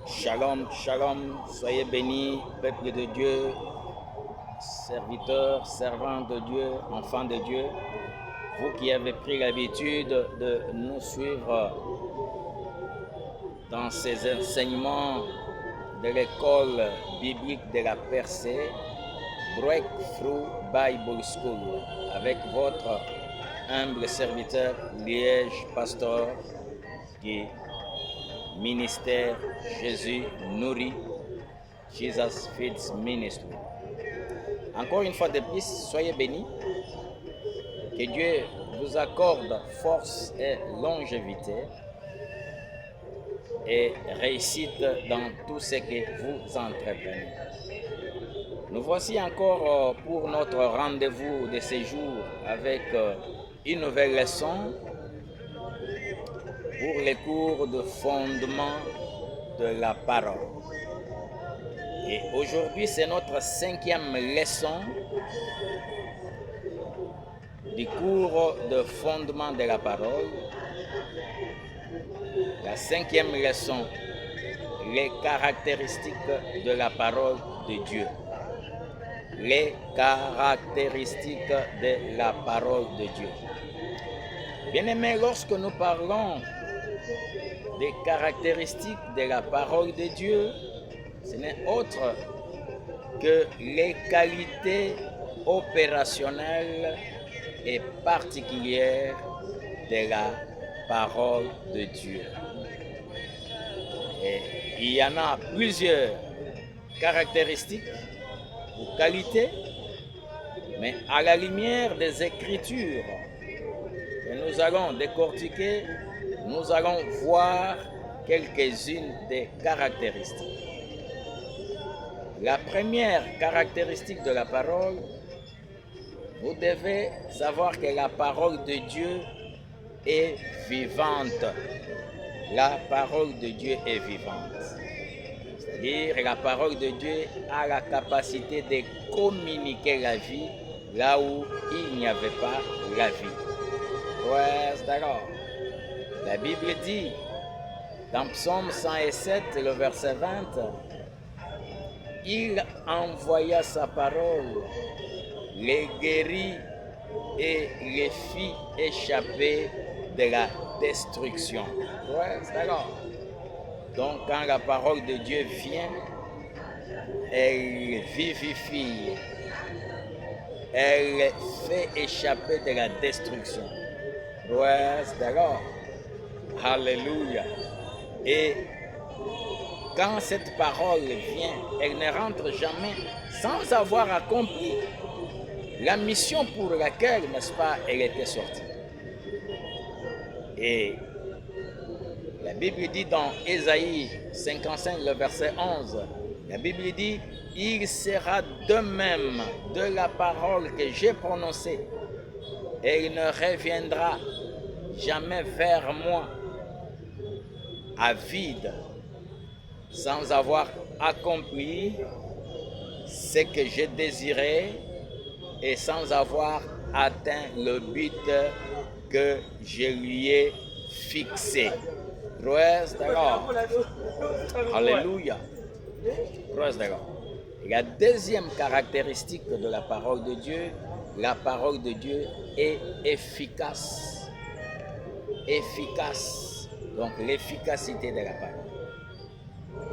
Shalom, shalom, soyez bénis, peuple de Dieu, serviteurs, servants de Dieu, enfants de Dieu. Vous qui avez pris l'habitude de nous suivre dans ces enseignements de l'école biblique de la percée, Breakthrough Bible School, avec votre humble serviteur Liège Pasteur du ministère Jésus nourrit, Jesus Feeds Ministry. Encore une fois de plus, soyez bénis. Que Dieu vous accorde force et longévité et réussite dans tout ce que vous entreprenez. Nous voici encore pour notre rendez-vous de ce jour avec une nouvelle leçon pour les cours de fondement de la parole. Et aujourd'hui, c'est notre 5e leçon du cours de fondement de la parole. La 5e leçon, les caractéristiques de la parole de Dieu. Les caractéristiques de la parole de Dieu. Bien-aimés, lorsque nous parlons des caractéristiques de la parole de Dieu, ce n'est autre que les qualités opérationnelles et particulières de la parole de Dieu. Et il y en a plusieurs caractéristiques ou qualités, mais à la lumière des Écritures que nous allons décortiquer, nous allons voir quelques-unes des caractéristiques. La première caractéristique de la parole, vous devez savoir que la parole de Dieu est vivante. La parole de Dieu est vivante. C'est-à-dire que la parole de Dieu a la capacité de communiquer la vie là où il n'y avait pas la vie. Ouais, d'accord. La Bible dit dans Psaume 107, le verset 20, il envoya sa parole, les guérit et les fit échapper de la destruction. Ouais, c'est d'accord. Donc quand la parole de Dieu vient, elle vivifie, elle fait échapper de la destruction. Ouais, c'est d'accord. Alléluia. Et quand cette parole vient, elle ne rentre jamais sans avoir accompli la mission pour laquelle, n'est-ce pas, elle était sortie. Et la Bible dit dans Ésaïe 55, le verset 11, la Bible dit, il sera de même de la parole que j'ai prononcée, et il ne reviendra jamais vers moi à vide, sans avoir accompli ce que j'ai désiré et sans avoir atteint le but que je lui ai fixé. Praise the Lord. Alléluia. Praise the Lord. La deuxième caractéristique de la parole de Dieu est efficace. Efficace. Donc l'efficacité de la parole.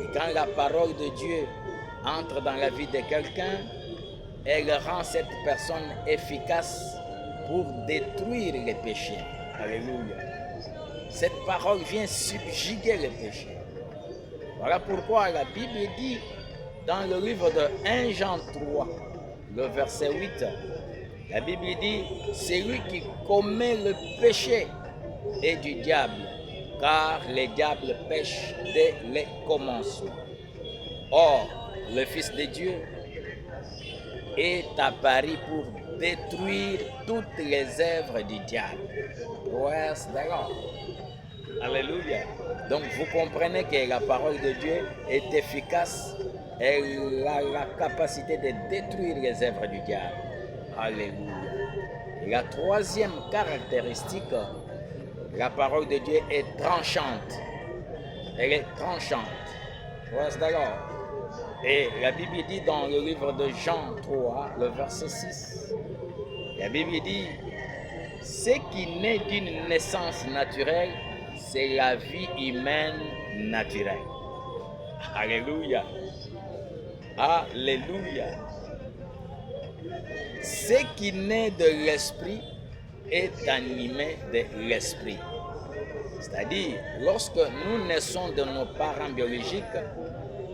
Et quand la parole de Dieu entre dans la vie de quelqu'un, elle rend cette personne efficace pour détruire les péchés. Alléluia. Cette parole vient subjuguer les péchés. Voilà pourquoi la Bible dit dans le livre de 1 Jean 3, le verset 8, la Bible dit, c'est lui qui commet le péché est du diable, car les diables pêchent dès les commencements. Or, le Fils de Dieu est apparu pour détruire toutes les œuvres du diable. Ouais, c'est d'accord. Alléluia. Donc vous comprenez que la parole de Dieu est efficace. Elle a la capacité de détruire les œuvres du diable. Alléluia. Et la troisième caractéristique, la parole de Dieu est tranchante. Elle est tranchante. Ouais, c'est d'accord. Et la Bible dit dans le livre de Jean 3, le verset 6, la Bible dit, ce qui naît d'une naissance naturelle, c'est la vie humaine naturelle. Alléluia. Alléluia. Ce qui naît de l'esprit est animé de l'esprit. C'est-à-dire, lorsque nous naissons de nos parents biologiques,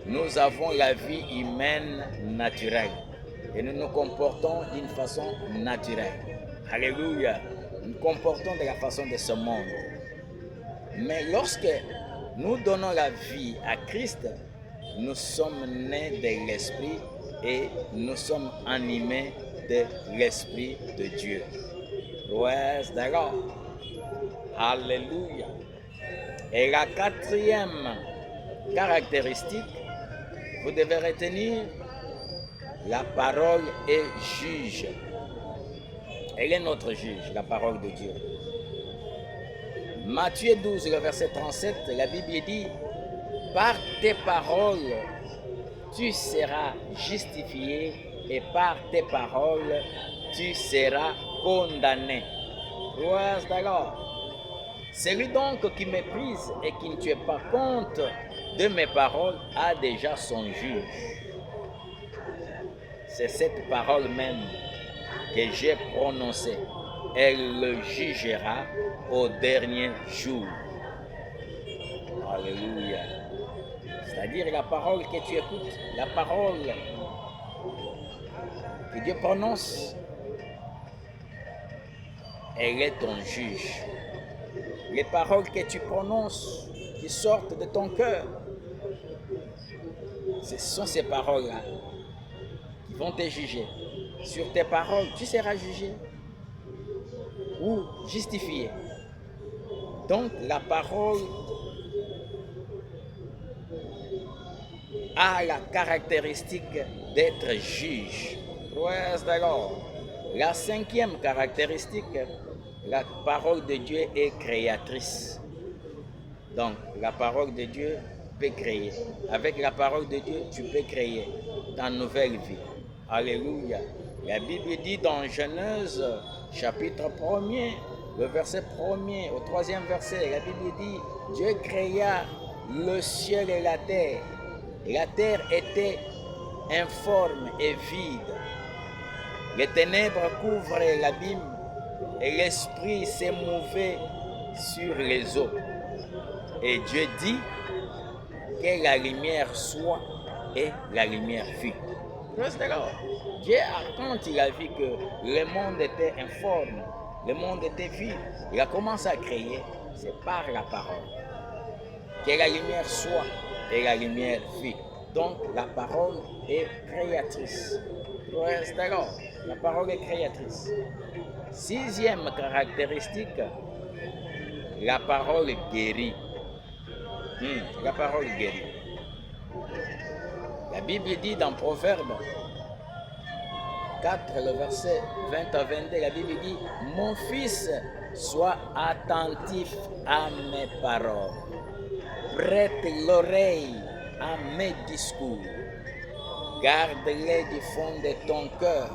nous avons la vie humaine naturelle et nous nous comportons d'une façon naturelle. Alléluia. Nous nous comportons de la façon de ce monde. Mais lorsque nous donnons la vie à Christ, nous sommes nés de l'Esprit et nous sommes animés de l'Esprit de Dieu. Ouais, c'est d'accord. Alléluia. Et la quatrième caractéristique, vous devez retenir, la parole est juge. Elle est notre juge, la parole de Dieu. Matthieu 12, le verset 37, la Bible dit, par tes paroles, tu seras justifié et par tes paroles, tu seras condamné. Ouais, d'accord. Celui donc qui méprise et qui ne tient pas compte de mes paroles a déjà son juge. C'est cette parole même que j'ai prononcée. Elle le jugera au dernier jour. Alléluia. C'est-à-dire la parole que tu écoutes, la parole que Dieu prononce, elle est ton juge. Les paroles que tu prononces, qui sortent de ton cœur, ce sont ces paroles-là qui vont te juger. Sur tes paroles, tu seras jugé ou justifié. Donc la parole a la caractéristique d'être juge. Ouais, d'accord. La cinquième caractéristique, la parole de Dieu est créatrice. Donc la parole de Dieu peut créer. Avec la parole de Dieu, tu peux créer ta nouvelle vie. Alléluia. La Bible dit dans Genèse, chapitre 1er, le verset 1er au 3e verset, la Bible dit, Dieu créa le ciel et la terre. La terre était informe et vide. Les ténèbres couvraient l'abîme et l'esprit s'émouvait sur les eaux. Et Dieu dit que la lumière soit et la lumière fut. Dieu, quand il a vu que le monde était informe, le monde était vide, il a commencé à créer, c'est par la parole. Que la lumière soit et la lumière fut. Donc la parole est créatrice. La parole est créatrice. Sixième caractéristique, la parole guérit. La parole guérit. La Bible dit dans Proverbe 4, le verset 20 à 22, la Bible dit, mon fils, sois attentif à mes paroles. Prête l'oreille à mes discours. Garde-les du fond de ton cœur.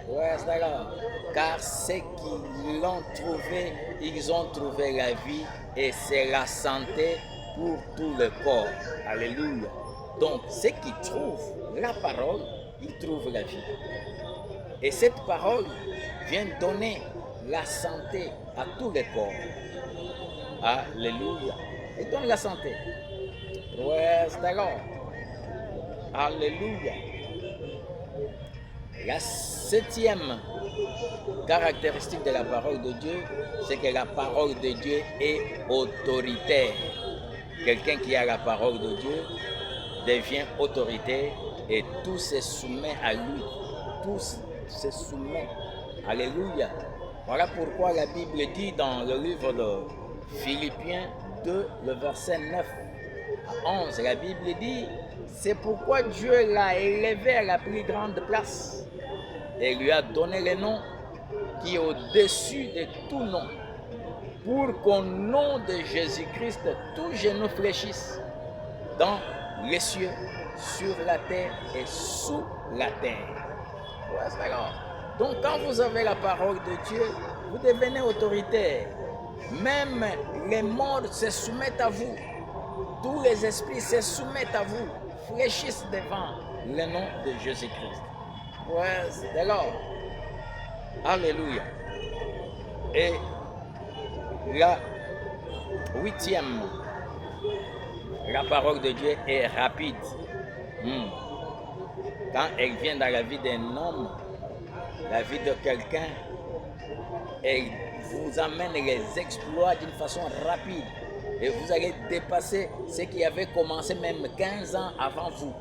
Ouais, c'est d'accord. Car ceux qui l'ont trouvé, ils ont trouvé la vie et c'est la santé pour tout le corps. Alléluia. Donc, ceux qui trouvent la parole, ils trouvent la vie. Et cette parole vient donner la santé à tout le corps. Alléluia. Elle donne la santé. Ouais, c'est d'accord. Alléluia. La septième caractéristique de la parole de Dieu, c'est que la parole de Dieu est autoritaire. Quelqu'un qui a la parole de Dieu devient autoritaire et tout se soumet à lui. Tout se soumet. Alléluia. Voilà pourquoi la Bible dit dans le livre de Philippiens 2, le verset 9 à 11, la Bible dit, c'est pourquoi Dieu l'a élevé à la plus grande place et lui a donné le nom qui est au-dessus de tout nom, pour qu'au nom de Jésus-Christ, tout genou fléchisse dans les cieux, sur la terre et sous la terre. Ouais, c'est d'accord. Donc quand vous avez la parole de Dieu, vous devenez autoritaire. Même les morts se soumettent à vous. Tous les esprits se soumettent à vous, fléchissent devant le nom de Jésus-Christ. Ouais, c'est d'accord. Alléluia. Et la huitième, la parole de Dieu est rapide. Quand elle vient dans la vie d'un homme, la vie de quelqu'un, elle vous amène les exploits d'une façon rapide. Et vous allez dépasser ce qui avait commencé même 15 ans avant vous.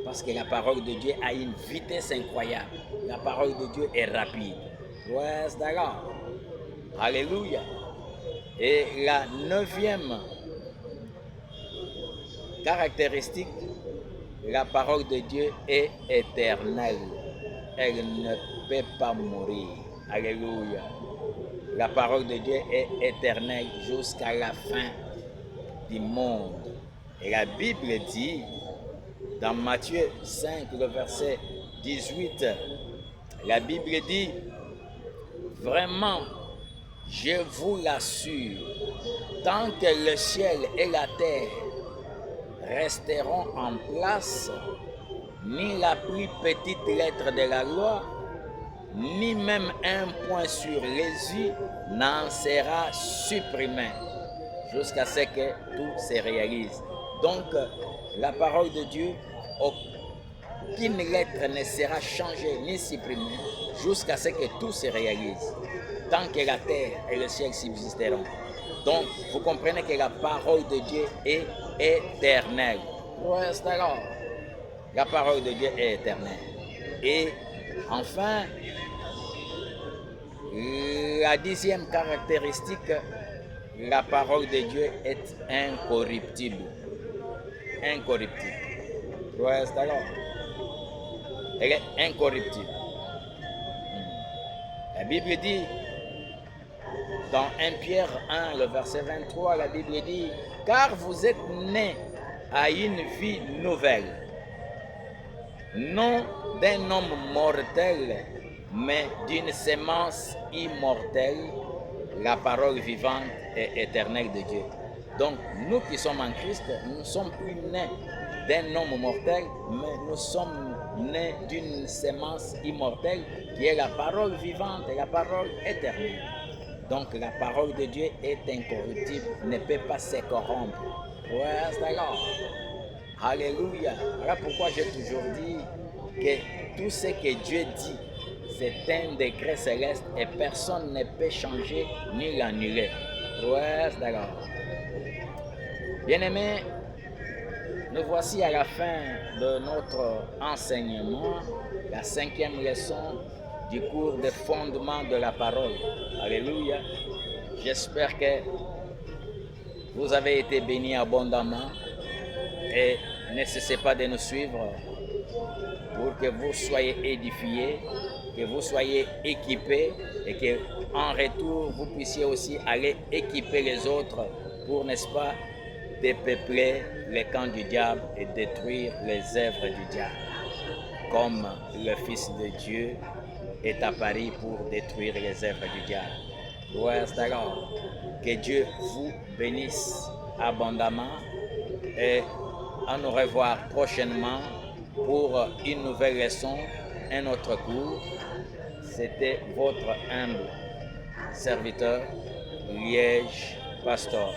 Parce que la parole de Dieu a une vitesse incroyable. La parole de Dieu est rapide. Ouais, c'est d'accord. Alléluia. Et la neuvième caractéristique, la parole de Dieu est éternelle. Elle ne peut pas mourir. Alléluia. La parole de Dieu est éternelle jusqu'à la fin du monde. Et la Bible dit, dans Matthieu 5, le verset 18, la Bible dit, vraiment, je vous l'assure, tant que le ciel et la terre resteront en place, ni la plus petite lettre de la loi, ni même un point sur les yeux n'en sera supprimé jusqu'à ce que tout se réalise. Donc, la parole de Dieu, aucune lettre ne sera changée ni supprimée jusqu'à ce que tout se réalise, tant que la terre et le ciel subsisteront. Donc, vous comprenez que la parole de Dieu est éternelle. Ouais, c'est d'accord. La parole de Dieu est éternelle. Et enfin, la dixième caractéristique, la parole de Dieu est incorruptible. Incorruptible. Ouais, c'est d'accord. Elle est incorruptible. La Bible dit, dans 1 Pierre 1, le verset 23, la Bible dit, « Car vous êtes nés à une vie nouvelle, non d'un homme mortel, mais d'une sémence immortelle, la parole vivante et éternelle de Dieu. » Donc, nous qui sommes en Christ, nous ne sommes plus nés d'un homme mortel, mais nous sommes nés d'une sémence immortelle qui est la parole vivante et la parole éternelle. Donc, la parole de Dieu est incorruptible, ne peut pas se corrompre. Ouais, c'est d'accord. Alléluia. Voilà pourquoi j'ai toujours dit que tout ce que Dieu dit, c'est un décret céleste et personne ne peut changer ni l'annuler. Ouais, c'est d'accord. Bien-aimés, nous voici à la fin de notre enseignement, la 5e leçon du cours des fondements de la parole. Alléluia. J'espère que vous avez été bénis abondamment et ne cessez pas de nous suivre pour que vous soyez édifiés, que vous soyez équipés et que en retour vous puissiez aussi aller équiper les autres pour, n'est-ce pas, dépeupler les camps du diable et détruire les œuvres du diable. Comme le Fils de Dieu est apparu pour détruire les œuvres du diable. Ouais, c'est d'accord. Que Dieu vous bénisse abondamment et à nous revoir prochainement pour une nouvelle leçon, un autre cours. C'était votre humble serviteur, Liège Pastor,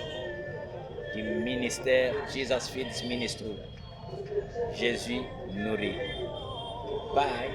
du ministère Jesus Feeds Ministry. Jésus nourrit. Bye.